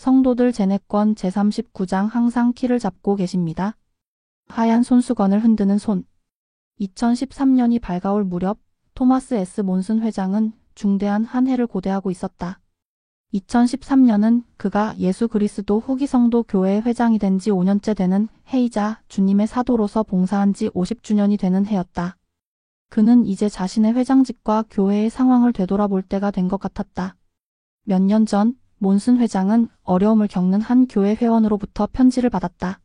성도들 제내권 제39장 항상 키를 잡고 계십니다. 하얀 손수건을 흔드는 손. 2013년이 밝아올 무렵 토마스 S. 몬슨 회장은 중대한 한 해를 고대하고 있었다. 2013년은 그가 예수 그리스도 후기 성도 교회의 회장이 된 지 5년째 되는 해이자 주님의 사도로서 봉사한 지 50주년이 되는 해였다. 그는 이제 자신의 회장직과 교회의 상황을 되돌아볼 때가 된 것 같았다. 몇 년 전 몬슨 회장은 어려움을 겪는 한 교회 회원으로부터 편지를 받았다.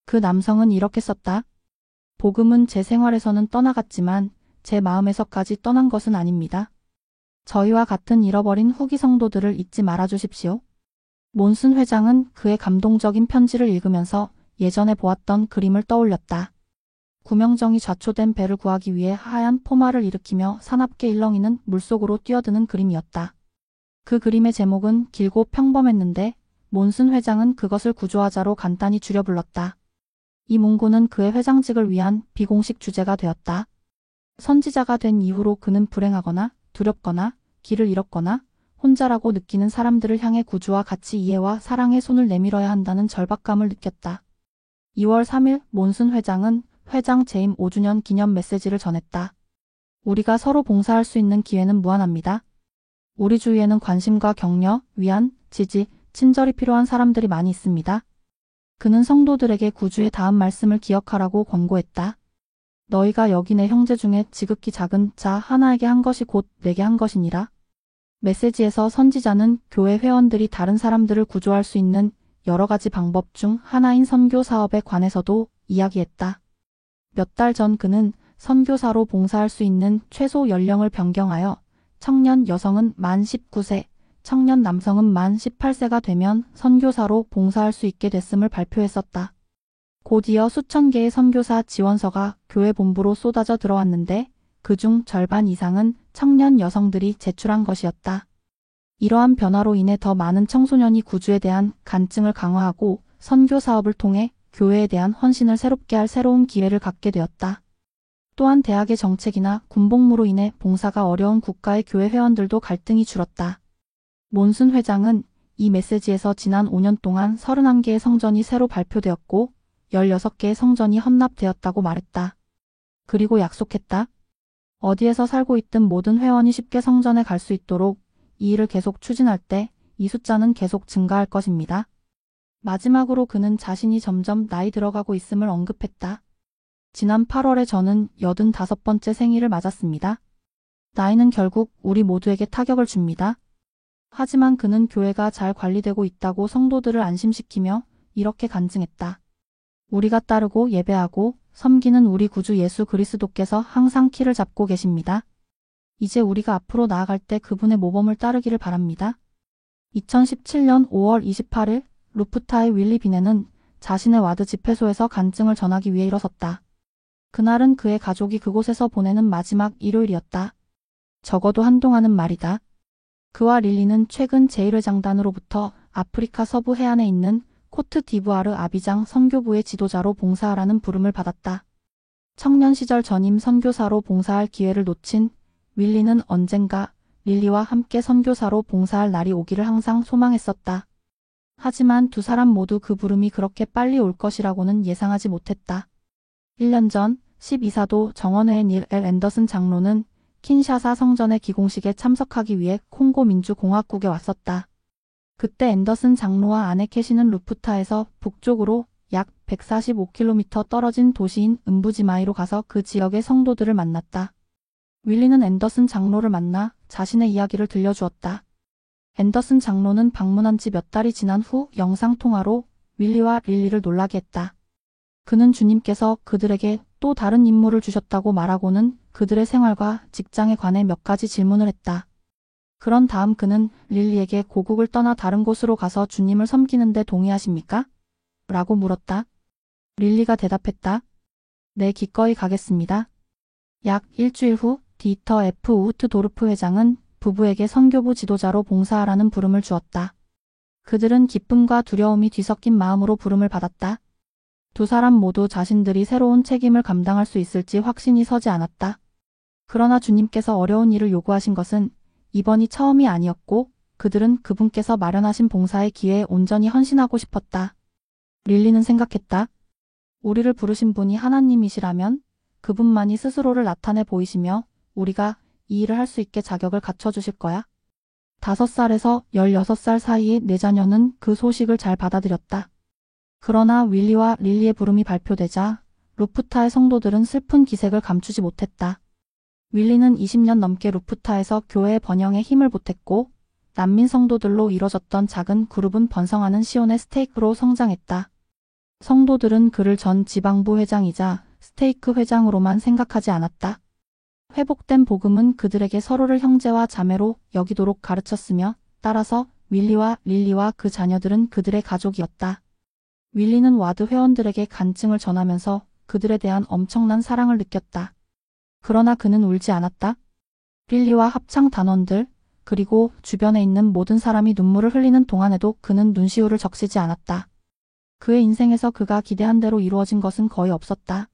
그 남성은 이렇게 썼다. 복음은 제 생활에서는 떠나갔지만 제 마음에서까지 떠난 것은 아닙니다. 저희와 같은 잃어버린 후기 성도들을 잊지 말아주십시오. 몬슨 회장은 그의 감동적인 편지를 읽으면서 예전에 보았던 그림을 떠올렸다. 구명정이 좌초된 배를 구하기 위해 하얀 포마를 일으키며 사납게 일렁이는 물속으로 뛰어드는 그림이었다. 그 그림의 제목은 길고 평범했는데 몬슨 회장은 그것을 구조화자로 간단히 줄여 불렀다. 이 문구는 그의 회장직을 위한 비공식 주제가 되었다. 선지자가 된 이후로 그는 불행하거나 두렵거나 길을 잃었거나 혼자라고 느끼는 사람들을 향해 구주와 같이 이해와 사랑의 손을 내밀어야 한다는 절박감을 느꼈다. 2월 3일 몬슨 회장은 회장 재임 5주년 기념 메시지를 전했다. 우리가 서로 봉사할 수 있는 기회는 무한합니다. 우리 주위에는 관심과 격려, 위안, 지지, 친절이 필요한 사람들이 많이 있습니다. 그는 성도들에게 구주의 다음 말씀을 기억하라고 권고했다. 너희가 여기 내 형제 중에 지극히 작은 자 하나에게 한 것이 곧 내게 한 것이니라. 메시지에서 선지자는 교회 회원들이 다른 사람들을 구조할 수 있는 여러 가지 방법 중 하나인 선교 사업에 관해서도 이야기했다. 몇 달 전 그는 선교사로 봉사할 수 있는 최소 연령을 변경하여 청년 여성은 만 19세, 청년 남성은 만 18세가 되면 선교사로 봉사할 수 있게 됐음을 발표했었다. 곧이어 수천 개의 선교사 지원서가 교회 본부로 쏟아져 들어왔는데 그중 절반 이상은 청년 여성들이 제출한 것이었다. 이러한 변화로 인해 더 많은 청소년이 구주에 대한 간증을 강화하고 선교 사업을 통해 교회에 대한 헌신을 새롭게 할 새로운 기회를 갖게 되었다. 또한 대학의 정책이나 군복무로 인해 봉사가 어려운 국가의 교회 회원들도 갈등이 줄었다. 몬슨 회장은 이 메시지에서 지난 5년 동안 31개의 성전이 새로 발표되었고 16개의 성전이 헌납되었다고 말했다. 그리고 약속했다. 어디에서 살고 있든 모든 회원이 쉽게 성전에 갈 수 있도록 이 일을 계속 추진할 때 이 숫자는 계속 증가할 것입니다. 마지막으로 그는 자신이 점점 나이 들어가고 있음을 언급했다. 지난 8월에 저는 85번째 생일을 맞았습니다. 나이는 결국 우리 모두에게 타격을 줍니다. 하지만 그는 교회가 잘 관리되고 있다고 성도들을 안심시키며 이렇게 간증했다. 우리가 따르고 예배하고 섬기는 우리 구주 예수 그리스도께서 항상 키를 잡고 계십니다. 이제 우리가 앞으로 나아갈 때 그분의 모범을 따르기를 바랍니다. 2017년 5월 28일 루프타의 윌리 비네는 자신의 와드 집회소에서 간증을 전하기 위해 일어섰다. 그날은 그의 가족이 그곳에서 보내는 마지막 일요일이었다. 적어도 한동안은 말이다. 그와 릴리는 최근 제1회장단으로부터 아프리카 서부 해안에 있는 코트 디부아르 아비장 선교부의 지도자로 봉사하라는 부름을 받았다. 청년 시절 전임 선교사로 봉사할 기회를 놓친 윌리는 언젠가 릴리와 함께 선교사로 봉사할 날이 오기를 항상 소망했었다. 하지만 두 사람 모두 그 부름이 그렇게 빨리 올 것이라고는 예상하지 못했다. 1년 전 12사도 정원회의 닐 엘 앤더슨 장로는 킨샤사 성전의 기공식에 참석하기 위해 콩고 민주공화국에 왔었다. 그때 앤더슨 장로와 아내 캐시는 루프타에서 북쪽으로 약 145km 떨어진 도시인 음부지마이로 가서 그 지역의 성도들을 만났다. 윌리는 앤더슨 장로를 만나 자신의 이야기를 들려주었다. 앤더슨 장로는 방문한 지 몇 달이 지난 후 영상통화로 윌리와 릴리를 놀라게 했다. 그는 주님께서 그들에게 또 다른 임무를 주셨다고 말하고는 그들의 생활과 직장에 관해 몇 가지 질문을 했다. 그런 다음 그는 릴리에게 고국을 떠나 다른 곳으로 가서 주님을 섬기는 데 동의하십니까? 라고 물었다. 릴리가 대답했다. 네, 기꺼이 가겠습니다. 약 일주일 후 디터 F. 우흐트 도르프 회장은 부부에게 선교부 지도자로 봉사하라는 부름을 주었다. 그들은 기쁨과 두려움이 뒤섞인 마음으로 부름을 받았다. 두 사람 모두 자신들이 새로운 책임을 감당할 수 있을지 확신이 서지 않았다. 그러나 주님께서 어려운 일을 요구하신 것은 이번이 처음이 아니었고 그들은 그분께서 마련하신 봉사의 기회에 온전히 헌신하고 싶었다. 릴리는 생각했다. 우리를 부르신 분이 하나님이시라면 그분만이 스스로를 나타내 보이시며 우리가 이 일을 할 수 있게 자격을 갖춰주실 거야. 5살에서 16살 사이의 네 자녀는 그 소식을 잘 받아들였다. 그러나 윌리와 릴리의 부름이 발표되자 루프타의 성도들은 슬픈 기색을 감추지 못했다. 윌리는 20년 넘게 루프타에서 교회의 번영에 힘을 보탰고 난민 성도들로 이뤄졌던 작은 그룹은 번성하는 시온의 스테이크로 성장했다. 성도들은 그를 전 지방부 회장이자 스테이크 회장으로만 생각하지 않았다. 회복된 복음은 그들에게 서로를 형제와 자매로 여기도록 가르쳤으며 따라서 윌리와 릴리와 그 자녀들은 그들의 가족이었다. 윌리는 와드 회원들에게 간증을 전하면서 그들에 대한 엄청난 사랑을 느꼈다. 그러나 그는 울지 않았다. 릴리와 합창 단원들 그리고 주변에 있는 모든 사람이 눈물을 흘리는 동안에도 그는 눈시울을 적시지 않았다. 그의 인생에서 그가 기대한 대로 이루어진 것은 거의 없었다.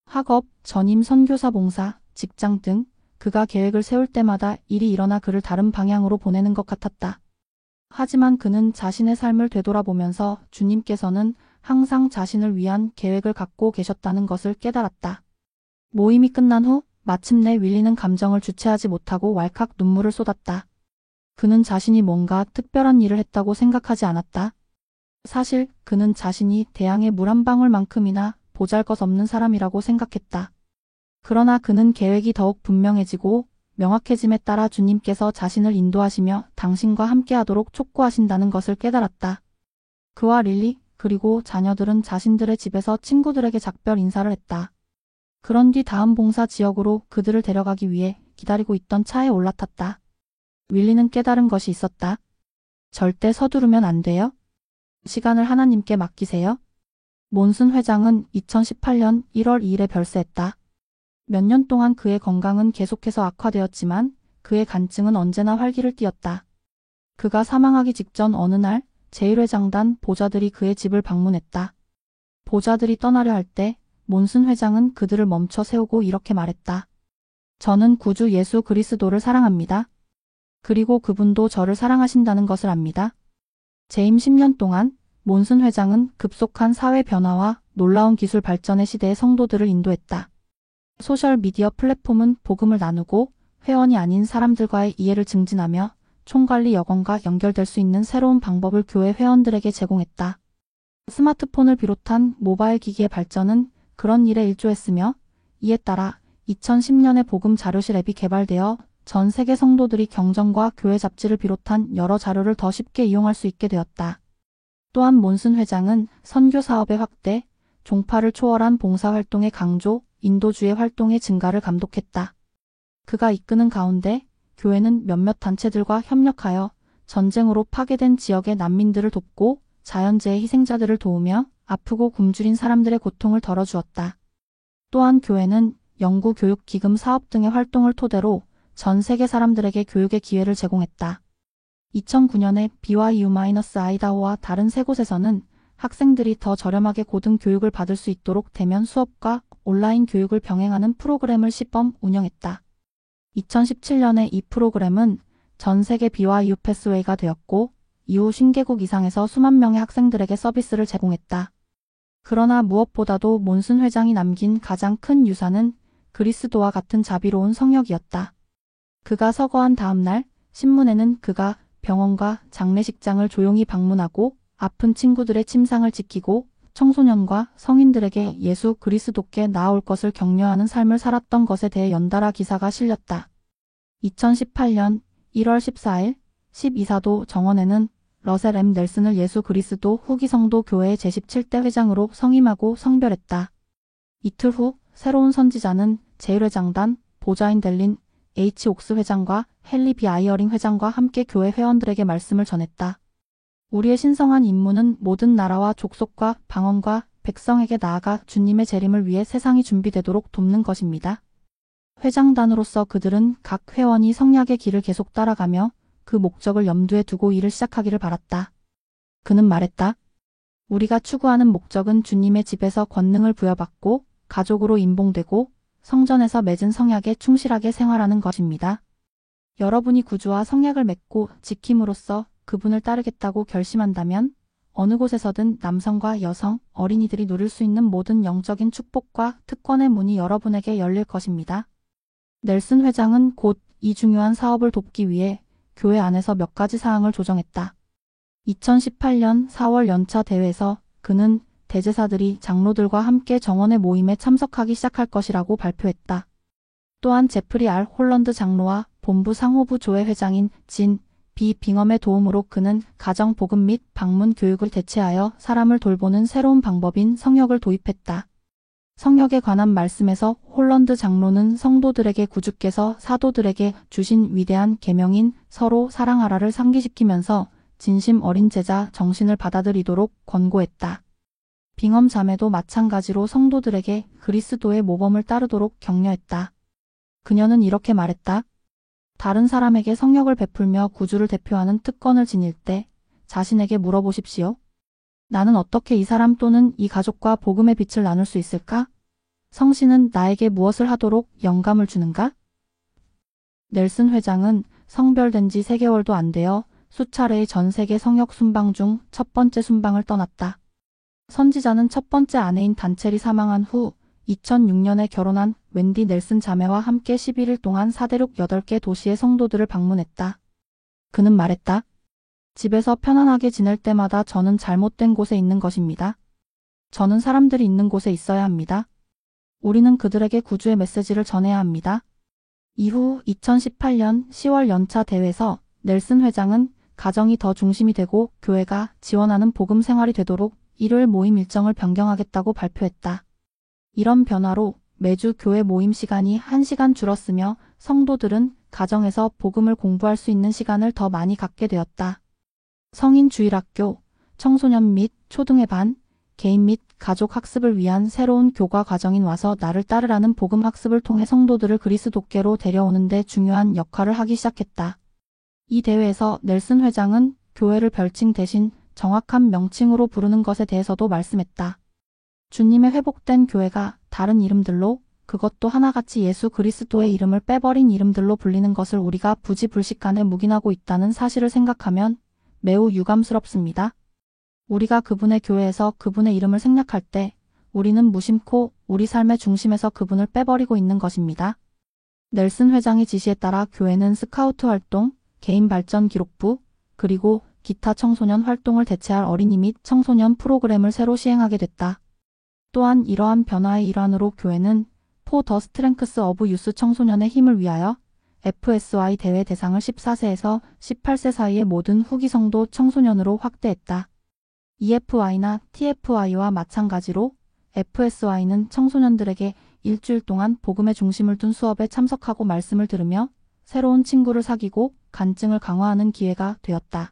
학업, 전임 선교사 봉사, 직장 등 그가 계획을 세울 때마다 일이 일어나 그를 다른 방향으로 보내는 것 같았다. 하지만 그는 자신의 삶을 되돌아보면서 주님께서는 항상 자신을 위한 계획을 갖고 계셨다는 것을 깨달았다. 모임이 끝난 후 마침내 윌리는 감정을 주체하지 못하고 왈칵 눈물을 쏟았다. 그는 자신이 뭔가 특별한 일을 했다고 생각하지 않았다. 사실 그는 자신이 대양의 물 한 방울만큼이나 보잘것없는 사람이라고 생각했다. 그러나 그는 계획이 더욱 분명해지고 명확해짐에 따라 주님께서 자신을 인도하시며 당신과 함께하도록 촉구하신다는 것을 깨달았다. 그와 릴리 그리고 자녀들은 자신들의 집에서 친구들에게 작별 인사를 했다. 그런 뒤 다음 봉사 지역으로 그들을 데려가기 위해 기다리고 있던 차에 올라탔다. 윌리는 깨달은 것이 있었다. 절대 서두르면 안 돼요. 시간을 하나님께 맡기세요. 몬슨 회장은 2018년 1월 2일에 별세했다. 몇 년 동안 그의 건강은 계속해서 악화되었지만 그의 간증은 언제나 활기를 띠었다. 그가 사망하기 직전 어느 날 제1회장단 보좌들이 그의 집을 방문했다. 보좌들이 떠나려 할 때 몬슨 회장은 그들을 멈춰 세우고 이렇게 말했다. 저는 구주 예수 그리스도를 사랑합니다. 그리고 그분도 저를 사랑하신다는 것을 압니다. 재임 10년 동안 몬슨 회장은 급속한 사회 변화와 놀라운 기술 발전의 시대에 성도들을 인도했다. 소셜미디어 플랫폼은 복음을 나누고 회원이 아닌 사람들과의 이해를 증진하며 총관리 여건과 연결될 수 있는 새로운 방법을 교회 회원들에게 제공했다. 스마트폰을 비롯한 모바일 기기의 발전은 그런 일에 일조했으며 이에 따라 2010년에 복음 자료실 앱이 개발되어 전 세계 성도들이 경전과 교회 잡지를 비롯한 여러 자료를 더 쉽게 이용할 수 있게 되었다. 또한 몬슨 회장은 선교 사업의 확대, 종파를 초월한 봉사활동의 강조, 인도주의 활동의 증가를 감독했다. 그가 이끄는 가운데 교회는 몇몇 단체들과 협력하여 전쟁으로 파괴된 지역의 난민들을 돕고 자연재해 희생자들을 도우며 아프고 굶주린 사람들의 고통을 덜어주었다. 또한 교회는 연구교육기금 사업 등의 활동을 토대로 전 세계 사람들에게 교육의 기회를 제공했다. 2009년에 BYU-아이다호와 다른 세 곳에서는 학생들이 더 저렴하게 고등교육을 받을 수 있도록 대면 수업과 온라인 교육을 병행하는 프로그램을 시범 운영했다. 2017년에 이 프로그램은 전 세계 BYU 패스웨이가 되었고 이후 50개국 이상에서 수만 명의 학생들에게 서비스를 제공했다. 그러나 무엇보다도 몬슨 회장이 남긴 가장 큰 유산은 그리스도와 같은 자비로운 성역이었다. 그가 서거한 다음 날 신문에는 그가 병원과 장례식장을 조용히 방문하고 아픈 친구들의 침상을 지키고 청소년과 성인들에게 예수 그리스도께 나아올 것을 격려하는 삶을 살았던 것에 대해 연달아 기사가 실렸다. 2018년 1월 14일 12사도 정원에는 러셀 M. 넬슨을 예수 그리스도 후기 성도 교회의 제17대 회장으로 성임하고 성별했다. 이틀 후 새로운 선지자는 제1회장단 보좌인 델린 H. 옥스 회장과 헨리 B. 아이어링 회장과 함께 교회 회원들에게 말씀을 전했다. 우리의 신성한 임무는 모든 나라와 족속과 방언과 백성에게 나아가 주님의 재림을 위해 세상이 준비되도록 돕는 것입니다. 회장단으로서 그들은 각 회원이 성약의 길을 계속 따라가며 그 목적을 염두에 두고 일을 시작하기를 바랐다. 그는 말했다. 우리가 추구하는 목적은 주님의 집에서 권능을 부여받고 가족으로 임봉되고 성전에서 맺은 성약에 충실하게 생활하는 것입니다. 여러분이 구주와 성약을 맺고 지킴으로써 그분을 따르겠다고 결심한다면 어느 곳에서든 남성과 여성, 어린이들이 누릴 수 있는 모든 영적인 축복과 특권의 문이 여러분에게 열릴 것입니다. 넬슨 회장은 곧 이 중요한 사업을 돕기 위해 교회 안에서 몇 가지 사항을 조정했다. 2018년 4월 연차 대회에서 그는 대제사들이 장로들과 함께 정원의 모임에 참석하기 시작할 것이라고 발표했다. 또한 제프리 R. 홀런드 장로와 본부 상호부 조회 회장인 진 B. 빙엄의 도움으로 그는 가정 복음 및 방문 교육을 대체하여 사람을 돌보는 새로운 방법인 성역을 도입했다. 성역에 관한 말씀에서 홀런드 장로는 성도들에게 구주께서 사도들에게 주신 위대한 계명인 서로 사랑하라를 상기시키면서 진심 어린 제자 정신을 받아들이도록 권고했다. 빙엄 자매도 마찬가지로 성도들에게 그리스도의 모범을 따르도록 격려했다. 그녀는 이렇게 말했다. 다른 사람에게 성역을 베풀며 구주를 대표하는 특권을 지닐 때 자신에게 물어보십시오. 나는 어떻게 이 사람 또는 이 가족과 복음의 빛을 나눌 수 있을까? 성신은 나에게 무엇을 하도록 영감을 주는가? 넬슨 회장은 성별된 지 3개월도 안 되어 수차례의 전 세계 성역 순방 중 첫 번째 순방을 떠났다. 선지자는 첫 번째 아내인 단첼이 사망한 후 2006년에 결혼한 웬디 넬슨 자매와 함께 11일 동안 사대륙 8개 도시의 성도들을 방문했다. 그는 말했다. 집에서 편안하게 지낼 때마다 저는 잘못된 곳에 있는 것입니다. 저는 사람들이 있는 곳에 있어야 합니다. 우리는 그들에게 구주의 메시지를 전해야 합니다. 이후 2018년 10월 연차 대회에서 넬슨 회장은 가정이 더 중심이 되고 교회가 지원하는 복음 생활이 되도록 일요일 모임 일정을 변경하겠다고 발표했다. 이런 변화로 매주 교회 모임 시간이 1시간 줄었으며 성도들은 가정에서 복음을 공부할 수 있는 시간을 더 많이 갖게 되었다. 성인 주일학교, 청소년 및 초등의 반, 개인 및 가족 학습을 위한 새로운 교과 과정인 와서 나를 따르라는 복음 학습을 통해 성도들을 그리스도께로 데려오는 데 중요한 역할을 하기 시작했다. 이 대회에서 넬슨 회장은 교회를 별칭 대신 정확한 명칭으로 부르는 것에 대해서도 말씀했다. 주님의 회복된 교회가 다른 이름들로 그것도 하나같이 예수 그리스도의 이름을 빼버린 이름들로 불리는 것을 우리가 부지불식간에 묵인하고 있다는 사실을 생각하면 매우 유감스럽습니다. 우리가 그분의 교회에서 그분의 이름을 생략할 때 우리는 무심코 우리 삶의 중심에서 그분을 빼버리고 있는 것입니다. 넬슨 회장의 지시에 따라 교회는 스카우트 활동, 개인 발전 기록부, 그리고 기타 청소년 활동을 대체할 어린이 및 청소년 프로그램을 새로 시행하게 됐다. 또한 이러한 변화의 일환으로 교회는 포 더 스트렝크스 어브 유스 청소년의 힘을 위하여 FSY 대회 대상을 14세에서 18세 사이의 모든 후기 성도 청소년으로 확대했다. EFY나 TFY와 마찬가지로 FSY는 청소년들에게 일주일 동안 복음의 중심을 둔 수업에 참석하고 말씀을 들으며 새로운 친구를 사귀고 간증을 강화하는 기회가 되었다.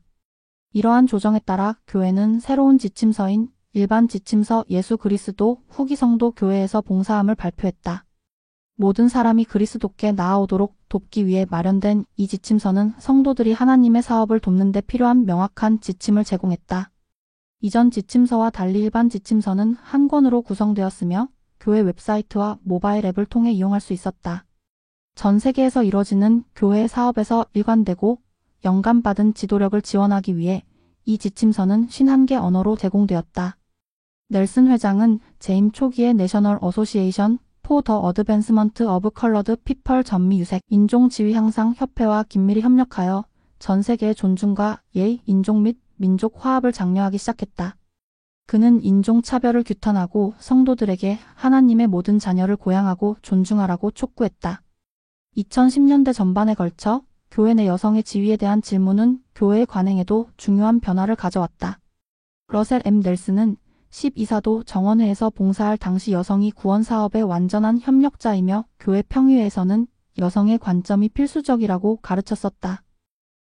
이러한 조정에 따라 교회는 새로운 지침서인 일반 지침서 예수 그리스도 후기 성도 교회에서 봉사함을 발표했다. 모든 사람이 그리스도께 나아오도록 돕기 위해 마련된 이 지침서는 성도들이 하나님의 사업을 돕는 데 필요한 명확한 지침을 제공했다. 이전 지침서와 달리 일반 지침서는 한 권으로 구성되었으며 교회 웹사이트와 모바일 앱을 통해 이용할 수 있었다. 전 세계에서 이뤄지는 교회 사업에서 일관되고 영감받은 지도력을 지원하기 위해 이 지침서는 51개 언어로 제공되었다. 넬슨 회장은 재임 초기에 내셔널 어소시에이션 포 더 어드밴스먼트 어브 컬러드 피펄 전미 유색 인종 지위 향상 협회와 긴밀히 협력하여 전 세계의 존중과 예의, 인종 및 민족 화합을 장려하기 시작했다. 그는 인종 차별을 규탄하고 성도들에게 하나님의 모든 자녀를 고양하고 존중하라고 촉구했다. 2010년대 전반에 걸쳐 교회 내 여성의 지위에 대한 질문은 교회의 관행에도 중요한 변화를 가져왔다. 러셀 M. 넬슨은 12사도 정원회에서 봉사할 당시 여성이 구원 사업의 완전한 협력자이며 교회 평의회에서는 여성의 관점이 필수적이라고 가르쳤었다.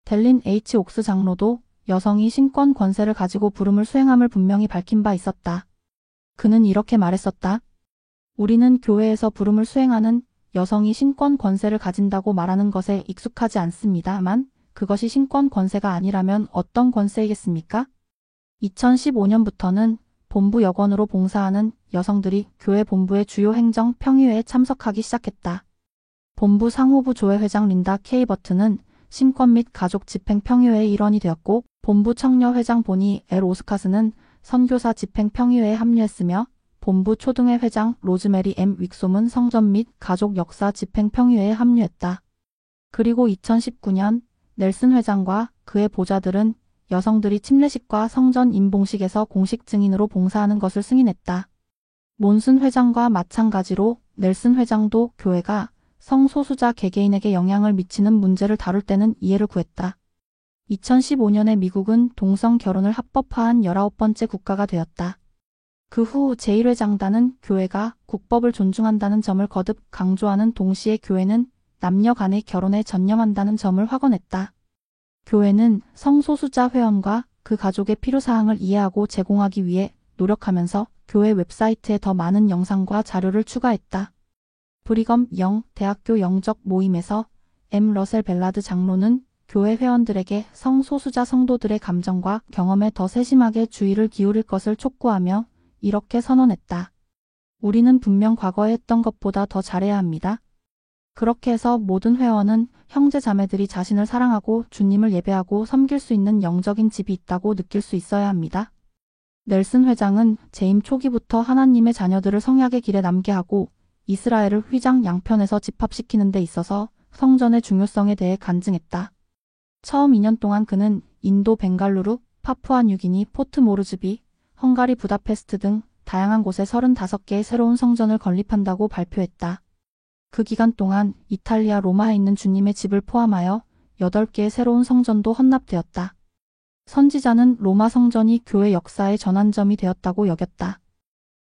델린 H. 옥스 장로도 여성이 신권 권세를 가지고 부름을 수행함을 분명히 밝힌 바 있었다. 그는 이렇게 말했었다. 우리는 교회에서 부름을 수행하는 여성이 신권 권세를 가진다고 말하는 것에 익숙하지 않습니다만 그것이 신권 권세가 아니라면 어떤 권세이겠습니까? 2015년부터는 본부 여건으로 봉사하는 여성들이 교회 본부의 주요 행정 평의회에 참석하기 시작했다. 본부 상호부 조회 회장 린다 K. 버튼은 신권 및 가족 집행평의회의 일원이 되었고 본부 청려회장 보니 L. 오스카스는 선교사 집행평의회에 합류했으며 본부 초등회 회장 로즈메리 M. 윅솜은 성전 및 가족 역사 집행평의회에 합류했다. 그리고 2019년 넬슨 회장과 그의 보좌들은 여성들이 침례식과 성전 임봉식에서 공식 증인으로 봉사하는 것을 승인했다. 몬슨 회장과 마찬가지로 넬슨 회장도 교회가 성소수자 개개인에게 영향을 미치는 문제를 다룰 때는 이해를 구했다. 2015년에 미국은 동성 결혼을 합법화한 19번째 국가가 되었다. 그 후 제1회장단은 교회가 국법을 존중한다는 점을 거듭 강조하는 동시에 교회는 남녀 간의 결혼에 전념한다는 점을 확언했다. 교회는 성소수자 회원과 그 가족의 필요사항을 이해하고 제공하기 위해 노력하면서 교회 웹사이트에 더 많은 영상과 자료를 추가했다. 브리검 영 대학교 영적 모임에서 M. 러셀 벨라드 장로는 교회 회원들에게 성소수자 성도들의 감정과 경험에 더 세심하게 주의를 기울일 것을 촉구하며 이렇게 선언했다. 우리는 분명 과거에 했던 것보다 더 잘해야 합니다. 그렇게 해서 모든 회원은 형제 자매들이 자신을 사랑하고 주님을 예배하고 섬길 수 있는 영적인 집이 있다고 느낄 수 있어야 합니다. 넬슨 회장은 재임 초기부터 하나님의 자녀들을 성약의 길에 남게 하고 이스라엘을 휘장 양편에서 집합시키는 데 있어서 성전의 중요성에 대해 간증했다. 처음 2년 동안 그는 인도 벵갈루루, 파푸아 뉴기니, 포트 모르즈비, 헝가리 부다페스트 등 다양한 곳에 35개의 새로운 성전을 건립한다고 발표했다. 그 기간 동안 이탈리아 로마에 있는 주님의 집을 포함하여 8개의 새로운 성전도 헌납되었다. 선지자는 로마 성전이 교회 역사의 전환점이 되었다고 여겼다.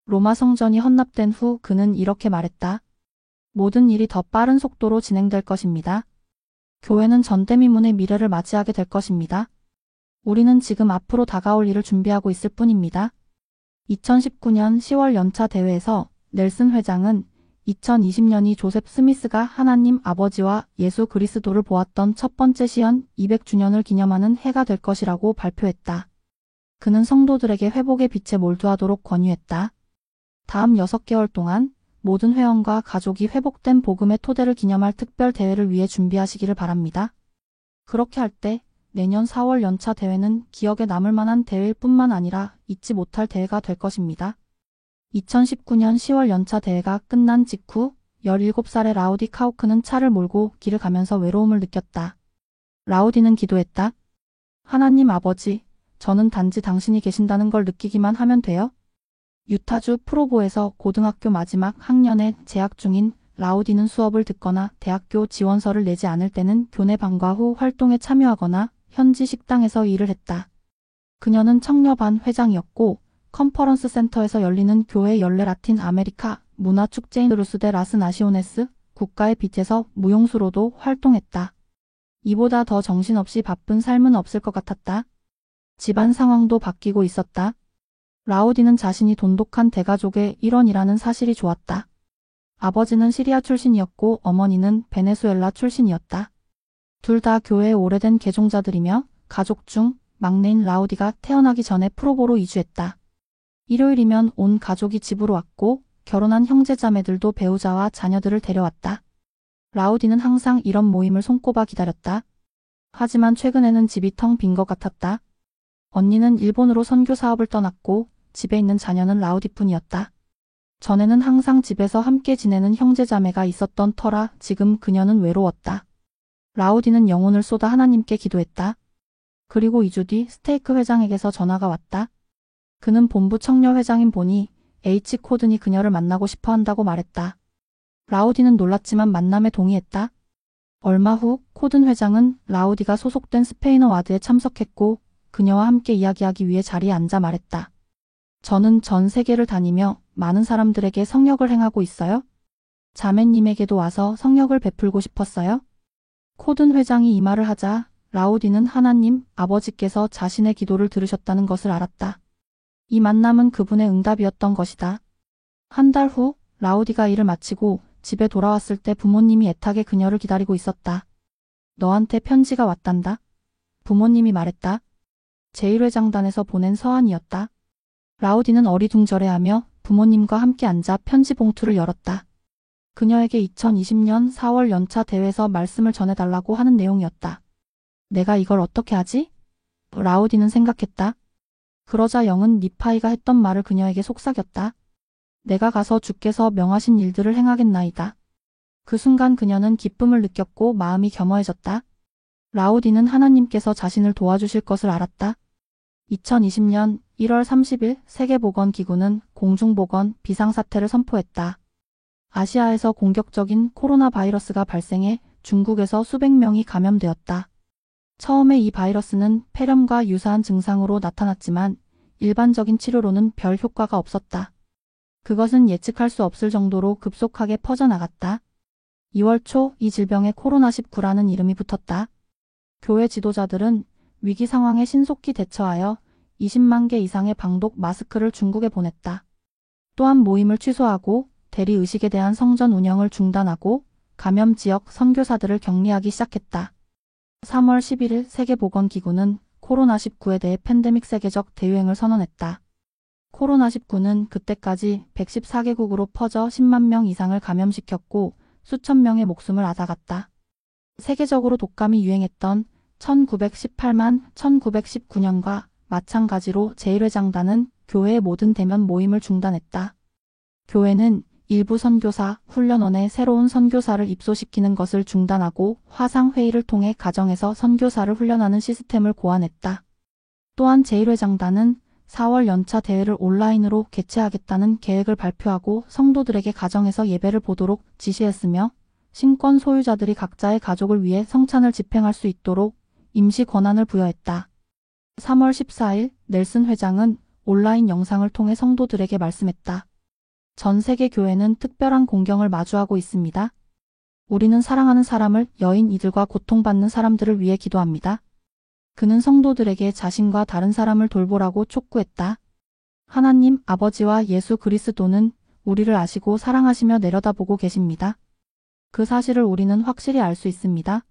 로마 성전이 헌납된 후 그는 이렇게 말했다. 모든 일이 더 빠른 속도로 진행될 것입니다. 교회는 전대미문의 미래를 맞이하게 될 것입니다. 우리는 지금 앞으로 다가올 일을 준비하고 있을 뿐입니다. 2019년 10월 연차 대회에서 넬슨 회장은 2020년이 조셉 스미스가 하나님 아버지와 예수 그리스도를 보았던 첫 번째 시연 200주년을 기념하는 해가 될 것이라고 발표했다. 그는 성도들에게 회복의 빛에 몰두하도록 권유했다. 다음 6개월 동안 모든 회원과 가족이 회복된 복음의 토대를 기념할 특별 대회를 위해 준비하시기를 바랍니다. 그렇게 할 때 내년 4월 연차 대회는 기억에 남을 만한 대회일 뿐만 아니라 잊지 못할 대회가 될 것입니다. 2019년 10월 연차 대회가 끝난 직후 17살의 라우디 카우크는 차를 몰고 길을 가면서 외로움을 느꼈다. 라우디는 기도했다. 하나님 아버지, 저는 단지 당신이 계신다는 걸 느끼기만 하면 돼요? 유타주 프로보에서 고등학교 마지막 학년에 재학 중인 라우디는 수업을 듣거나 대학교 지원서를 내지 않을 때는 교내 방과 후 활동에 참여하거나 현지 식당에서 일을 했다. 그녀는 청려반 회장이었고 컨퍼런스 센터에서 열리는 교회 연례 라틴 아메리카 문화축제인 루스데 라스 나시오네스 국가의 빛에서 무용수로도 활동했다. 이보다 더 정신없이 바쁜 삶은 없을 것 같았다. 집안 상황도 바뀌고 있었다. 라우디는 자신이 돈독한 대가족의 일원이라는 사실이 좋았다. 아버지는 시리아 출신이었고 어머니는 베네수엘라 출신이었다. 둘 다 교회의 오래된 개종자들이며 가족 중 막내인 라우디가 태어나기 전에 프로보로 이주했다. 일요일이면 온 가족이 집으로 왔고 결혼한 형제자매들도 배우자와 자녀들을 데려왔다. 라우디는 항상 이런 모임을 손꼽아 기다렸다. 하지만 최근에는 집이 텅 빈 것 같았다. 언니는 일본으로 선교 사업을 떠났고 집에 있는 자녀는 라우디뿐이었다. 전에는 항상 집에서 함께 지내는 형제자매가 있었던 터라 지금 그녀는 외로웠다. 라우디는 영혼을 쏟아 하나님께 기도했다. 그리고 2주 뒤 스테이크 회장에게서 전화가 왔다. 그는 본부 청려 회장인 보니 H. 코든이 그녀를 만나고 싶어 한다고 말했다. 라우디는 놀랐지만 만남에 동의했다. 얼마 후 코든 회장은 라우디가 소속된 스페인어 와드에 참석했고 그녀와 함께 이야기하기 위해 자리에 앉아 말했다. 저는 전 세계를 다니며 많은 사람들에게 성역을 행하고 있어요. 자매님에게도 와서 성역을 베풀고 싶었어요. 코든 회장이 이 말을 하자 라우디는 하나님 아버지께서 자신의 기도를 들으셨다는 것을 알았다. 이 만남은 그분의 응답이었던 것이다. 한 달 후 라우디가 일을 마치고 집에 돌아왔을 때 부모님이 애타게 그녀를 기다리고 있었다. 너한테 편지가 왔단다. 부모님이 말했다. 제1회장단에서 보낸 서한이었다. 라우디는 어리둥절해하며 부모님과 함께 앉아 편지 봉투를 열었다. 그녀에게 2020년 4월 연차 대회에서 말씀을 전해달라고 하는 내용이었다. 내가 이걸 어떻게 하지? 라우디는 생각했다. 그러자 영은 니파이가 했던 말을 그녀에게 속삭였다. 내가 가서 주께서 명하신 일들을 행하겠나이다. 그 순간 그녀는 기쁨을 느꼈고 마음이 겸허해졌다. 라우디는 하나님께서 자신을 도와주실 것을 알았다. 2020년 1월 30일 세계보건기구는 공중보건 비상사태를 선포했다. 아시아에서 공격적인 코로나 바이러스가 발생해 중국에서 수백 명이 감염되었다. 처음에 이 바이러스는 폐렴과 유사한 증상으로 나타났지만 일반적인 치료로는 별 효과가 없었다. 그것은 예측할 수 없을 정도로 급속하게 퍼져나갔다. 2월 초 이 질병에 코로나19라는 이름이 붙었다. 교회 지도자들은 위기 상황에 신속히 대처하여 20만 개 이상의 방독 마스크를 중국에 보냈다. 또한 모임을 취소하고 대리 의식에 대한 성전 운영을 중단하고 감염 지역 선교사들을 격리하기 시작했다. 3월 11일 세계보건기구는 코로나19에 대해 팬데믹 세계적 대유행을 선언했다. 코로나19는 그때까지 114개국으로 퍼져 10만 명 이상을 감염시켰고 수천 명의 목숨을 앗아갔다. 세계적으로 독감이 유행했던 1918만 1919년과 마찬가지로 제1회장단은 교회의 모든 대면 모임을 중단했다. 교회는 일부 선교사 훈련원에 새로운 선교사를 입소시키는 것을 중단하고 화상회의를 통해 가정에서 선교사를 훈련하는 시스템을 고안했다. 또한 제1회장단은 4월 연차 대회를 온라인으로 개최하겠다는 계획을 발표하고 성도들에게 가정에서 예배를 보도록 지시했으며 신권 소유자들이 각자의 가족을 위해 성찬을 집행할 수 있도록 임시 권한을 부여했다. 3월 14일 넬슨 회장은 온라인 영상을 통해 성도들에게 말씀했다. 전 세계 교회는 특별한 공경을 마주하고 있습니다. 우리는 사랑하는 사람을 여인 이들과 고통받는 사람들을 위해 기도합니다. 그는 성도들에게 자신과 다른 사람을 돌보라고 촉구했다. 하나님 아버지와 예수 그리스도는 우리를 아시고 사랑하시며 내려다보고 계십니다. 그 사실을 우리는 확실히 알 수 있습니다.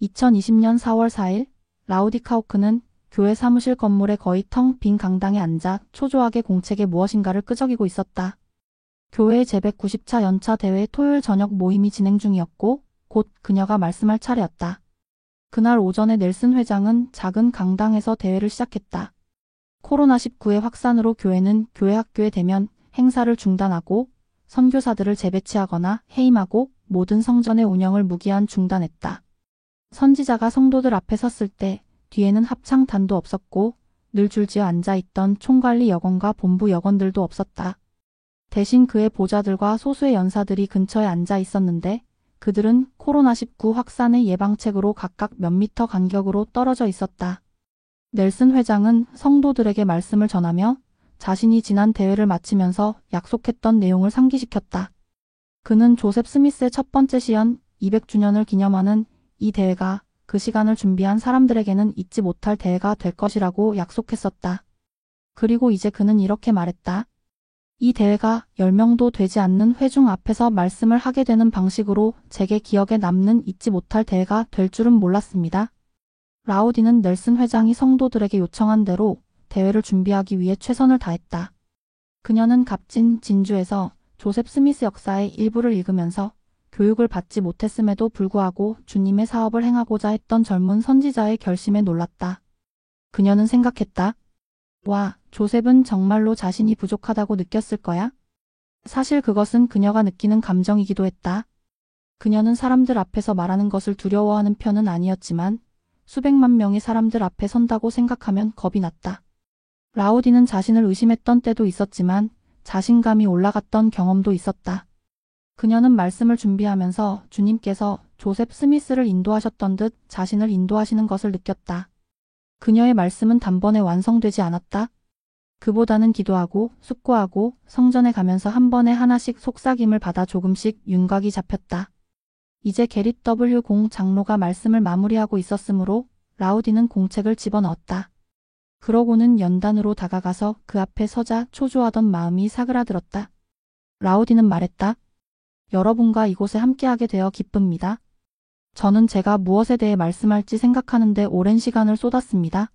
2020년 4월 4일 라우디카오크는 교회 사무실 건물의 거의 텅 빈 강당에 앉아 초조하게 공책에 무엇인가를 끄적이고 있었다. 교회의 제190차 연차 대회 토요일 저녁 모임이 진행 중이었고 곧 그녀가 말씀할 차례였다. 그날 오전에 넬슨 회장은 작은 강당에서 대회를 시작했다. 코로나19의 확산으로 교회는 교회 학교의 대면 행사를 중단하고 선교사들을 재배치하거나 해임하고 모든 성전의 운영을 무기한 중단했다. 선지자가 성도들 앞에 섰을 때 뒤에는 합창단도 없었고 늘 줄지어 앉아있던 총관리 여건과 본부 여건들도 없었다. 대신 그의 보좌들과 소수의 연사들이 근처에 앉아 있었는데 그들은 코로나19 확산의 예방책으로 각각 몇 미터 간격으로 떨어져 있었다. 넬슨 회장은 성도들에게 말씀을 전하며 자신이 지난 대회를 마치면서 약속했던 내용을 상기시켰다. 그는 조셉 스미스의 첫 번째 시연 200주년을 기념하는 이 대회가 그 시간을 준비한 사람들에게는 잊지 못할 대회가 될 것이라고 약속했었다. 그리고 이제 그는 이렇게 말했다. 이 대회가 10명도 되지 않는 회중 앞에서 말씀을 하게 되는 방식으로 제게 기억에 남는 잊지 못할 대회가 될 줄은 몰랐습니다. 라우디는 넬슨 회장이 성도들에게 요청한 대로 대회를 준비하기 위해 최선을 다했다. 그녀는 값진 진주에서 조셉 스미스 역사의 일부를 읽으면서 교육을 받지 못했음에도 불구하고 주님의 사업을 행하고자 했던 젊은 선지자의 결심에 놀랐다. 그녀는 생각했다. 와, 조셉은 정말로 자신이 부족하다고 느꼈을 거야? 사실 그것은 그녀가 느끼는 감정이기도 했다. 그녀는 사람들 앞에서 말하는 것을 두려워하는 편은 아니었지만 수백만 명의 사람들 앞에 선다고 생각하면 겁이 났다. 라우디는 자신을 의심했던 때도 있었지만 자신감이 올라갔던 경험도 있었다. 그녀는 말씀을 준비하면서 주님께서 조셉 스미스를 인도하셨던 듯 자신을 인도하시는 것을 느꼈다. 그녀의 말씀은 단번에 완성되지 않았다. 그보다는 기도하고 숙고하고 성전에 가면서 한 번에 하나씩 속삭임을 받아 조금씩 윤곽이 잡혔다. 이제 게릿 W. 공 장로가 말씀을 마무리하고 있었으므로 라우디는 공책을 집어넣었다. 그러고는 연단으로 다가가서 그 앞에 서자 초조하던 마음이 사그라들었다. 라우디는 말했다. 여러분과 이곳에 함께하게 되어 기쁩니다. 저는 제가 무엇에 대해 말씀할지 생각하는데 오랜 시간을 쏟았습니다.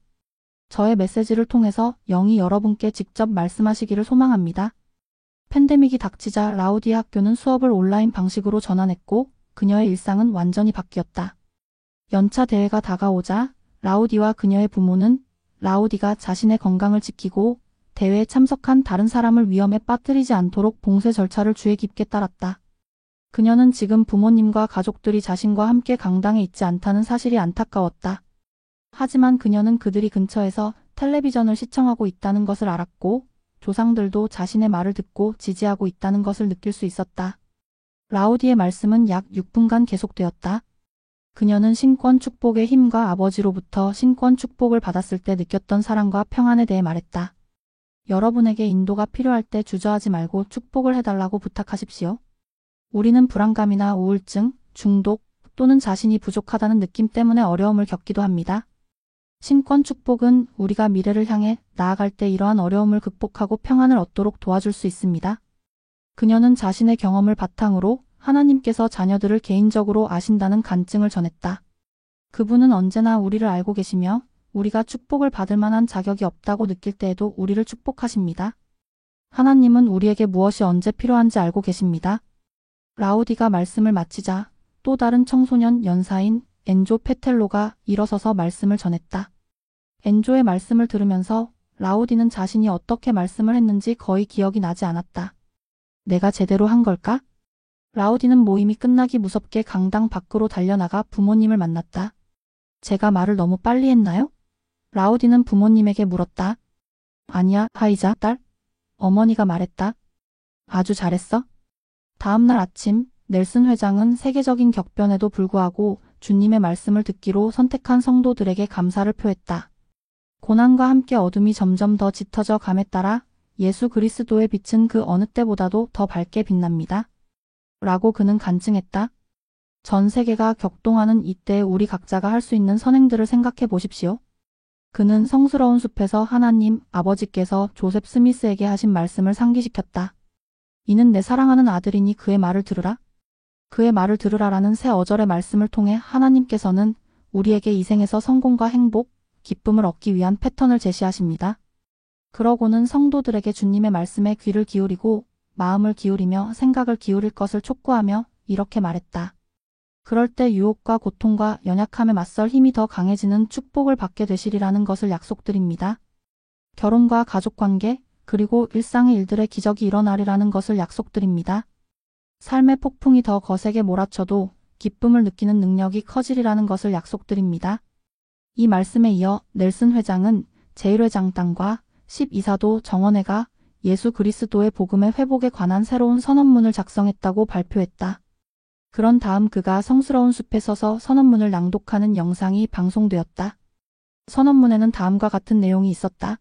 저의 메시지를 통해서 영이 여러분께 직접 말씀하시기를 소망합니다. 팬데믹이 닥치자 라우디의 학교는 수업을 온라인 방식으로 전환했고 그녀의 일상은 완전히 바뀌었다. 연차 대회가 다가오자 라우디와 그녀의 부모는 라우디가 자신의 건강을 지키고 대회에 참석한 다른 사람을 위험에 빠뜨리지 않도록 봉쇄 절차를 주의 깊게 따랐다. 그녀는 지금 부모님과 가족들이 자신과 함께 강당에 있지 않다는 사실이 안타까웠다. 하지만 그녀는 그들이 근처에서 텔레비전을 시청하고 있다는 것을 알았고 조상들도 자신의 말을 듣고 지지하고 있다는 것을 느낄 수 있었다. 라우디의 말씀은 약 6분간 계속되었다. 그녀는 신권 축복의 힘과 아버지로부터 신권 축복을 받았을 때 느꼈던 사랑과 평안에 대해 말했다. 여러분에게 인도가 필요할 때 주저하지 말고 축복을 해달라고 부탁하십시오. 우리는 불안감이나 우울증, 중독 또는 자신이 부족하다는 느낌 때문에 어려움을 겪기도 합니다. 신권 축복은 우리가 미래를 향해 나아갈 때 이러한 어려움을 극복하고 평안을 얻도록 도와줄 수 있습니다. 그녀는 자신의 경험을 바탕으로 하나님께서 자녀들을 개인적으로 아신다는 간증을 전했다. 그분은 언제나 우리를 알고 계시며 우리가 축복을 받을 만한 자격이 없다고 느낄 때에도 우리를 축복하십니다. 하나님은 우리에게 무엇이 언제 필요한지 알고 계십니다. 라우디가 말씀을 마치자 또 다른 청소년 연사인 엔조 페텔로가 일어서서 말씀을 전했다. 엔조의 말씀을 들으면서 라우디는 자신이 어떻게 말씀을 했는지 거의 기억이 나지 않았다. 내가 제대로 한 걸까? 라우디는 모임이 끝나기 무섭게 강당 밖으로 달려나가 부모님을 만났다. 제가 말을 너무 빨리 했나요? 라우디는 부모님에게 물었다. 아니야, 하이자, 딸. 어머니가 말했다. 아주 잘했어. 다음 날 아침, 넬슨 회장은 세계적인 격변에도 불구하고 주님의 말씀을 듣기로 선택한 성도들에게 감사를 표했다. 고난과 함께 어둠이 점점 더 짙어져 감에 따라 예수 그리스도의 빛은 그 어느 때보다도 더 밝게 빛납니다. 라고 그는 간증했다. 전 세계가 격동하는 이때 우리 각자가 할 수 있는 선행들을 생각해 보십시오. 그는 성스러운 숲에서 하나님 아버지께서 조셉 스미스에게 하신 말씀을 상기시켰다. 이는 내 사랑하는 아들이니 그의 말을 들으라. 그의 말을 들으라라는 새 어절의 말씀을 통해 하나님께서는 우리에게 이 생에서 성공과 행복, 기쁨을 얻기 위한 패턴을 제시하십니다. 그러고는 성도들에게 주님의 말씀에 귀를 기울이고 마음을 기울이며 생각을 기울일 것을 촉구하며 이렇게 말했다. 그럴 때 유혹과 고통과 연약함에 맞설 힘이 더 강해지는 축복을 받게 되시리라는 것을 약속드립니다. 결혼과 가족관계, 그리고 일상의 일들의 기적이 일어나리라는 것을 약속드립니다. 삶의 폭풍이 더 거세게 몰아쳐도 기쁨을 느끼는 능력이 커지리라는 것을 약속드립니다. 이 말씀에 이어 넬슨 회장은 제1회장단과 12사도 정원회가 예수 그리스도의 복음의 회복에 관한 새로운 선언문을 작성했다고 발표했다. 그런 다음 그가 성스러운 숲에 서서 선언문을 낭독하는 영상이 방송되었다. 선언문에는 다음과 같은 내용이 있었다.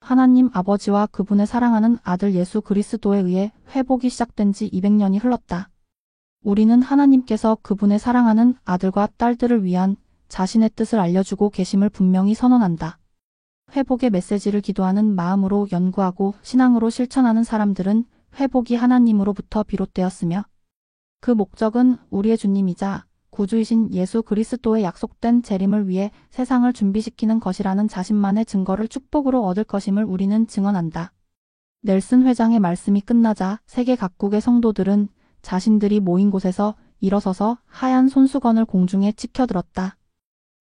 하나님 아버지와 그분의 사랑하는 아들 예수 그리스도에 의해 회복이 시작된 지 200년이 흘렀다. 우리는 하나님께서 그분의 사랑하는 아들과 딸들을 위한 자신의 뜻을 알려주고 계심을 분명히 선언한다. 회복의 메시지를 기도하는 마음으로 연구하고 신앙으로 실천하는 사람들은 회복이 하나님으로부터 비롯되었으며 그 목적은 우리의 주님이자 구주이신 예수 그리스도의 약속된 재림을 위해 세상을 준비시키는 것이라는 자신만의 증거를 축복으로 얻을 것임을 우리는 증언한다. 넬슨 회장의 말씀이 끝나자 세계 각국의 성도들은 자신들이 모인 곳에서 일어서서 하얀 손수건을 공중에 치켜들었다.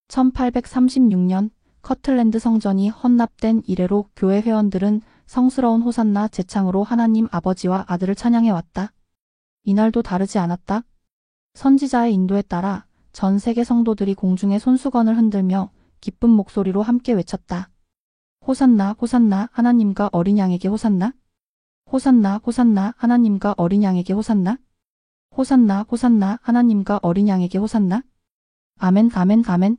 1836년 커틀랜드 성전이 헌납된 이래로 교회 회원들은 성스러운 호산나 제창으로 하나님 아버지와 아들을 찬양해왔다. 이날도 다르지 않았다. 선지자의 인도에 따라 전 세계 성도들이 공중에 손수건을 흔들며 기쁜 목소리로 함께 외쳤다. 호산나 호산나 하나님과 어린 양에게 호산나. 호산나 호산나 하나님과 어린 양에게 호산나. 호산나 호산나 하나님과 어린 양에게 호산나. 아멘 아멘 아멘.